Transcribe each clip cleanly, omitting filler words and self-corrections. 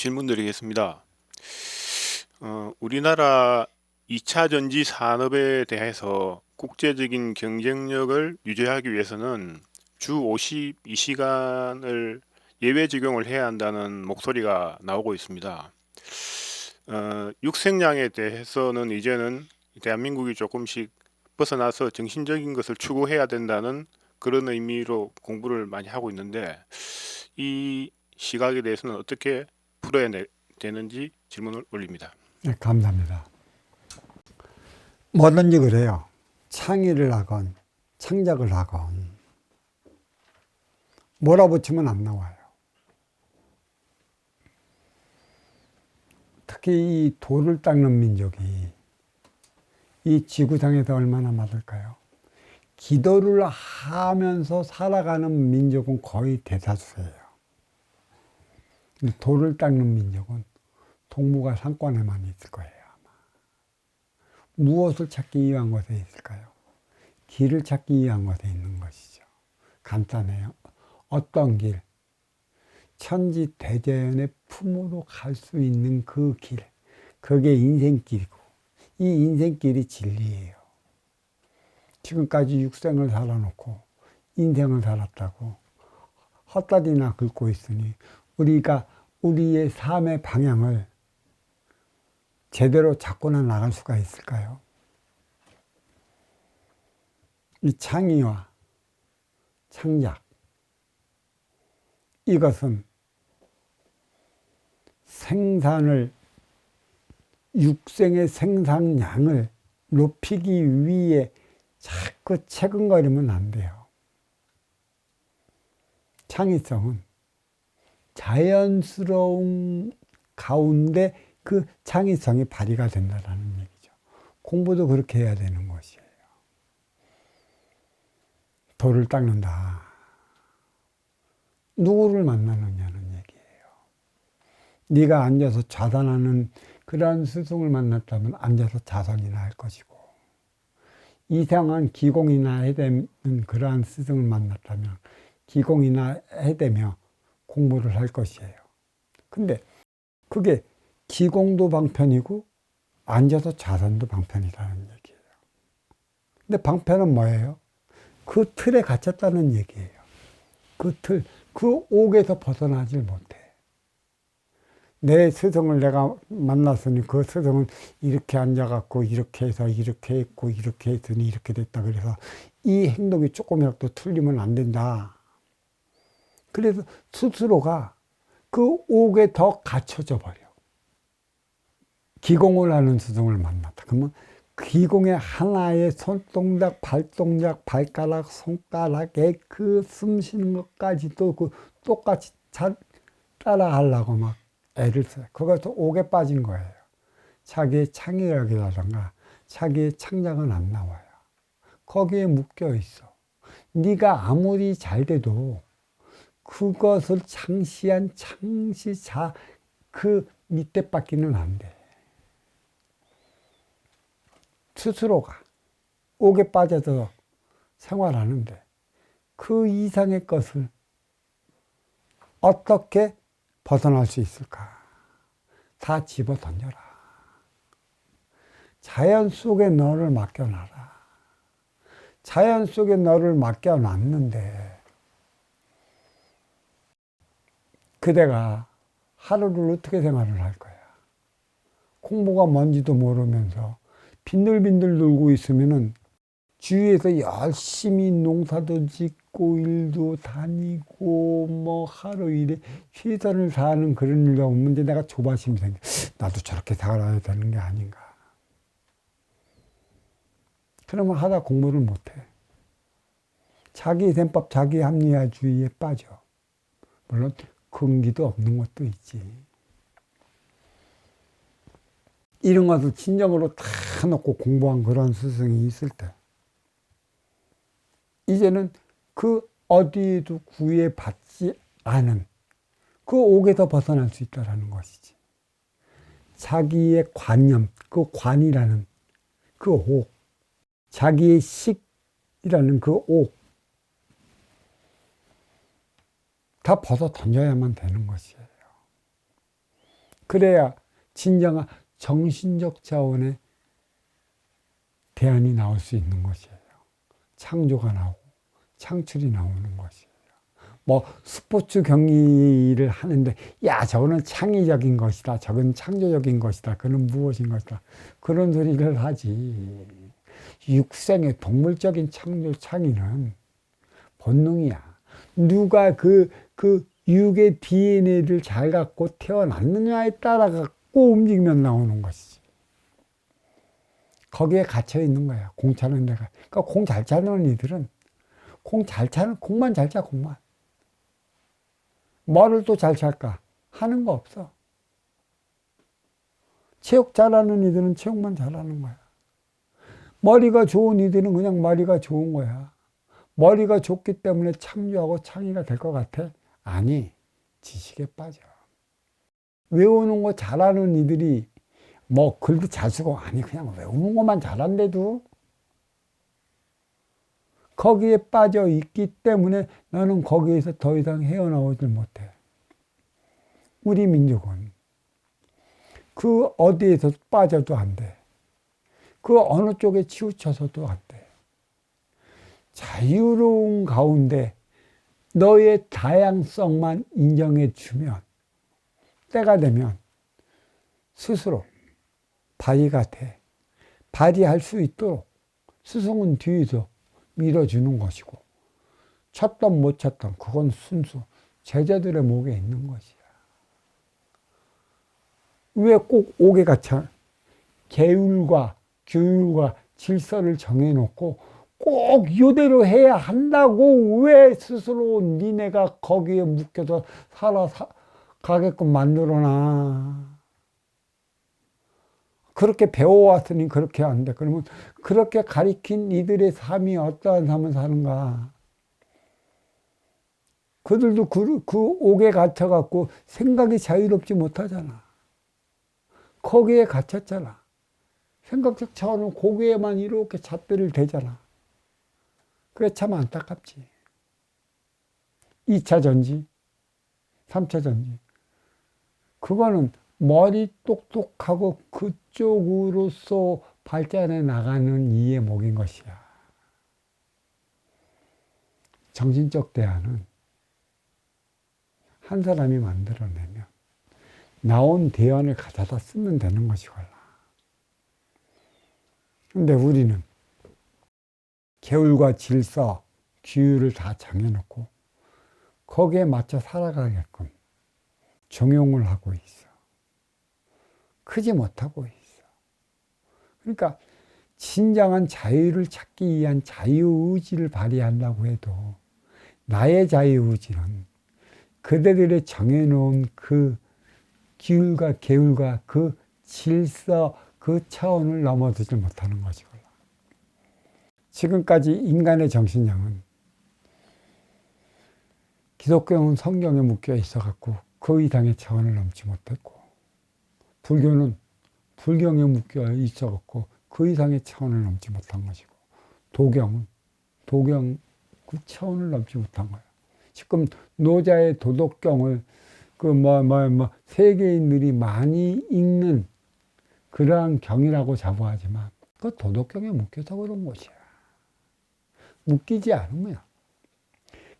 질문 드리겠습니다. 우리나라 2차 전지 산업에 대해서 국제적인 경쟁력을 유지하기 위해서는 주 52시간을 예외 적용을 해야 한다는 목소리가 나오고 있습니다. 육생량에 대해서는 이제는 대한민국이 조금씩 벗어나서 정신적인 것을 추구해야 된다는 그런 의미로 공부를 많이 하고 있는데, 이 시각에 대해서는 어떻게 풀어야 되는지 질문을 올립니다. 네, 감사합니다. 뭐든지 그래요. 창의를 하건 창작을 하건 몰아붙이면 안 나와요. 특히 이 돌을 닦는 민족이 이 지구상에서 얼마나 많을까요? 기도를 하면서 살아가는 민족은 거의 대다수예요. 돌을 닦는 민족은 동북아 상권에만 있을 거예요. 아마. 무엇을 찾기 위한 것에 있을까요? 길을 찾기 위한 것에 있는 것이죠. 간단해요. 어떤 길? 천지대자연의 품으로 갈 수 있는 그 길. 그게 인생길이고, 이 인생길이 진리예요. 지금까지 육생을 살아놓고 인생을 살았다고 헛다리나 긁고 있으니 우리가 우리의 삶의 방향을 제대로 잡고나 나갈 수가 있을까요? 이 창의와 창작, 이것은 생산을, 육생의 생산량을 높이기 위해 자꾸 채근거리면 안 돼요. 창의성은 자연스러운 가운데 그 창의성이 발휘가 된다는 얘기죠. 공부도 그렇게 해야 되는 것이에요. 돌을 닦는다. 누구를 만나느냐는 얘기예요. 네가 앉아서 좌선하는 그러한 스승을 만났다면 앉아서 자선이나 할 것이고, 이상한 기공이나 해대는 그러한 스승을 만났다면 기공이나 해대며 공부를 할 것이에요. 근데 그게 기공도 방편이고 앉아서 자선도 방편이라는 얘기예요. 근데 방편은 뭐예요? 그 틀에 갇혔다는 얘기예요. 그 틀, 그 옥에서 벗어나질 못해. 내 스승을 내가 만났으니 그 스승은 이렇게 앉아갖고 이렇게 해서 이렇게 했고 이렇게 했으니 이렇게 됐다. 그래서 이 행동이 조금이라도 틀리면 안 된다. 그래서 스스로가 그 옥에 더 갇혀져 버려. 기공을 하는 스승을 만났다. 그러면 기공의 하나의 손동작, 발동작, 발가락, 손가락에 그 숨 쉬는 것까지도 그 똑같이 잘 따라 하려고 막 애를 써요. 그것도 옥에 빠진 거예요. 자기의 창의력이라든가 자기의 창작은 안 나와요. 거기에 묶여 있어. 네가 아무리 잘 돼도 그것을 창시한 창시자 그 밑에 받기는 안 돼. 스스로가 옥에 빠져서 생활하는데 그 이상의 것을 어떻게 벗어날 수 있을까? 다 집어 던져라. 자연 속에 너를 맡겨놔라. 자연 속에 너를 맡겨놨는데 그대가 하루를 어떻게 생활을 할 거야? 공부가 뭔지도 모르면서 빈들빈들 놀고 있으면은 주위에서 열심히 농사도 짓고 일도 다니고 뭐 하루 일에 최선을 다하는 그런 일가 없는데 내가 조바심이 생겨. 나도 저렇게 살아야 되는 게 아닌가. 그러면 하다 공부를 못해. 자기 셈법, 자기 합리화주의에 빠져. 물론 근기도 없는 것도 있지. 이런 것을 진정으로 다 놓고 공부한 그런 스승이 있을 때 이제는 그 어디에도 구애받지 않은 그 옥에서 벗어날 수 있다는 것이지. 자기의 관념, 그 관이라는 그 옥, 자기의 식이라는 그 옥, 다 벗어 던져야만 되는 것이에요. 그래야 진정한 정신적 차원의 대안이 나올 수 있는 것이에요. 창조가 나오고 창출이 나오는 것이에요. 뭐 스포츠 경기를 하는데 야 저거는 창의적인 것이다. 저건 창조적인 것이다. 그는 무엇인 것이다. 그런 소리를 하지. 육생의 동물적인 창의는 본능이야. 누가 그 육의 DNA를 잘 갖고 태어났느냐에 따라 갖고 움직이면 나오는 것이지. 거기에 갇혀 있는 거야. 공 차는 데가. 그러니까 공 잘 차는 이들은 공만 잘 차, 공만. 뭐를 또 잘 찰까? 하는 거 없어. 체육 잘하는 이들은 체육만 잘하는 거야. 머리가 좋은 이들은 그냥 머리가 좋은 거야. 머리가 좋기 때문에 창조하고 창의가 될 것 같아? 아니, 지식에 빠져. 외우는 거 잘하는 이들이 뭐 글도 잘 쓰고 아니 그냥 외우는 것만 잘한대도 거기에 빠져 있기 때문에 나는 거기에서 더 이상 헤어나오질 못해. 우리 민족은 그 어디에서 빠져도 안 돼. 그 어느 쪽에 치우쳐서도 안 돼. 자유로운 가운데 너의 다양성만 인정해 주면 때가 되면 스스로 발휘가 돼. 발휘할 수 있도록 스승은 뒤에서 밀어주는 것이고 쳤던 못 쳤던 그건 순수 제자들의 목에 있는 것이야. 왜 꼭 옥에 갇혀? 계율과 규율과 질서를 정해놓고 꼭 이대로 해야 한다고 왜 스스로 니네가 거기에 묶여서 살아가게끔 만들어놔. 그렇게 배워왔으니 그렇게 안 돼. 그러면 그렇게 가리킨 이들의 삶이 어떠한 삶을 사는가. 그들도 그 옥에 갇혀갖고 생각이 자유롭지 못하잖아. 거기에 갇혔잖아. 생각적 차원은 고기에만 이렇게 잣들을 대잖아. 그게 참 안타깝지. 2차 전지, 3차 전지. 그거는 머리 똑똑하고 그쪽으로서 발전해 나가는 이의 목인 것이야. 정신적 대안은 한 사람이 만들어내면 나온 대안을 가져다 쓰면 되는 것이걸라. 근데 우리는 계율과 질서, 규율을 다 정해놓고 거기에 맞춰 살아가게끔 종용을 하고 있어. 크지 못하고 있어. 그러니까 진정한 자유를 찾기 위한 자유의지를 발휘한다고 해도 나의 자유의지는 그대들의 정해놓은 그 규율과 계율과 그 질서, 그 차원을 넘어서지 못하는 것이구나. 지금까지 인간의 정신량은 기독교는 성경에 묶여 있어갖고 그 이상의 차원을 넘지 못했고, 불교는 불경에 묶여 있어갖고 그 이상의 차원을 넘지 못한 것이고, 도경 그 차원을 넘지 못한 거야. 지금 노자의 도덕경을 세계인들이 많이 읽는 그러한 경이라고 자부하지만 그 도덕경에 묶여서 그런 것이야. 묶이지 않으면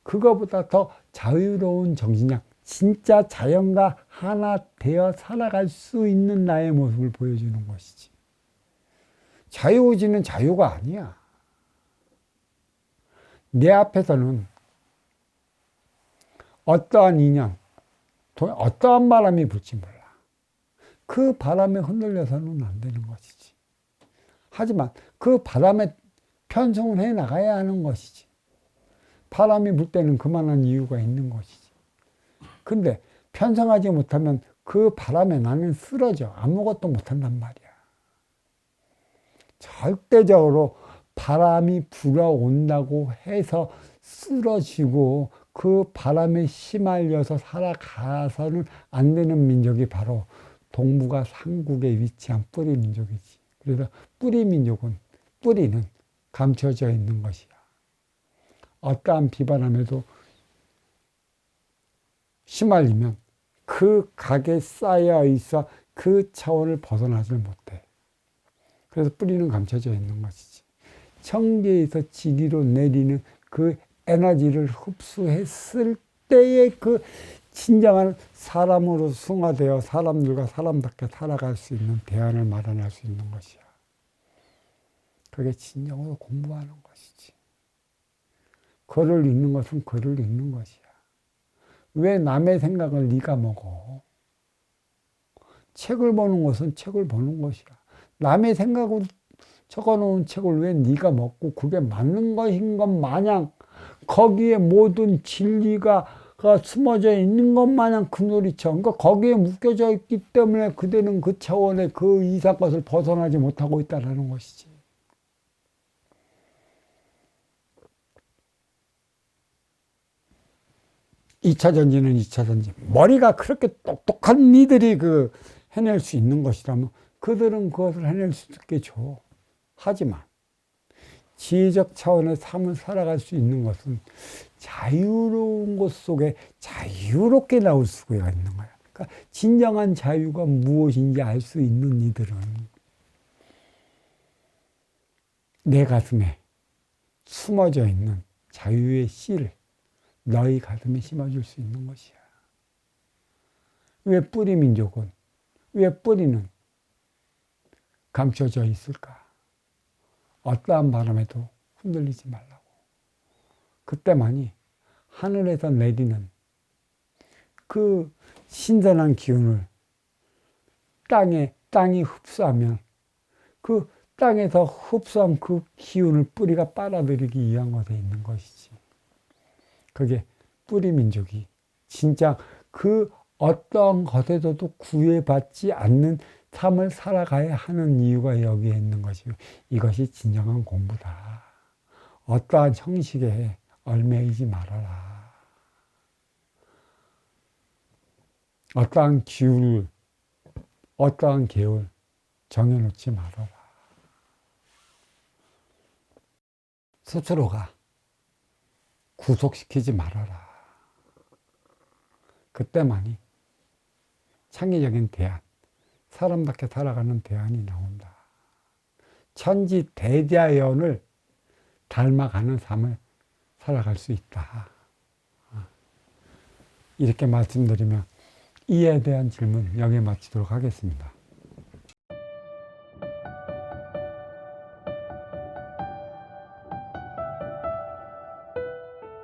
그거보다 더 자유로운 정신력, 진짜 자연과 하나 되어 살아갈 수 있는 나의 모습을 보여주는 것이지. 자유의지는 자유가 아니야. 내 앞에서는 어떠한 인연, 어떠한 바람이 불지 몰라. 그 바람에 흔들려서는 안 되는 것이지. 하지만 그 바람에 편성을 해 나가야 하는 것이지. 바람이 불 때는 그만한 이유가 있는 것이지. 근데 편성하지 못하면 그 바람에 나는 쓰러져. 아무것도 못한단 말이야. 절대적으로 바람이 불어온다고 해서 쓰러지고 그 바람에 휘말려서 살아가서는 안 되는 민족이 바로 동북아 삼국에 위치한 뿌리 민족이지. 그래서 뿌리 민족은, 뿌리는 감춰져 있는 것이야. 어떠한 비바람에도 휘말리면 그 각에 쌓여 있어 그 차원을 벗어나질 못해. 그래서 뿌리는 감춰져 있는 것이지. 청계에서 지리로 내리는 그 에너지를 흡수했을 때의 그 진정한 사람으로 승화되어 사람들과 사람답게 살아갈 수 있는 대안을 마련할 수 있는 것이야. 그게 진정으로 공부하는 것이지. 글을 읽는 것은 글을 읽는 것이야. 왜 남의 생각을 네가 먹어? 책을 보는 것은 책을 보는 것이야. 남의 생각으로 적어놓은 책을 왜 네가 먹고 그게 맞는 것인 것 마냥 거기에 모든 진리가 숨어져 있는 것 마냥 그 놀이쳐. 그러니까 거기에 묶여져 있기 때문에 그대는 그 차원의 그 이상 것을 벗어나지 못하고 있다는 것이지. 이차 전지는 2차 전지. 머리가 그렇게 똑똑한 니들이 해낼 수 있는 것이라면 그들은 그것을 해낼 수 있게 줘. 하지만 지혜적 차원의 삶을 살아갈 수 있는 것은 자유로운 곳 속에 자유롭게 나올 수가 있는 거야. 그러니까 진정한 자유가 무엇인지 알 수 있는 이들은 내 가슴에 숨어져 있는 자유의 씨를 너희 가슴에 심어줄 수 있는 것이야. 왜 뿌리 민족은, 왜 뿌리는 감춰져 있을까? 어떠한 바람에도 흔들리지 말라고. 그때만이 하늘에서 내리는 그 신선한 기운을 땅이 흡수하면 그 땅에서 흡수한 그 기운을 뿌리가 빨아들이기 위한 것에 있는 것이지. 그게 뿌리 민족이 진짜 그 어떤 것에서도 구애받지 않는 삶을 살아가야 하는 이유가 여기에 있는 것이고, 이것이 진정한 공부다. 어떠한 형식에 얽매이지 말아라. 어떠한 기울, 어떠한 계율 정해놓지 말아라. 스스로가 구속시키지 말아라. 그때만이 창의적인 대안, 사람답게 살아가는 대안이 나온다. 천지 대자연을 닮아가는 삶을 살아갈 수 있다. 이렇게 말씀드리면 이에 대한 질문 여기에 마치도록 하겠습니다.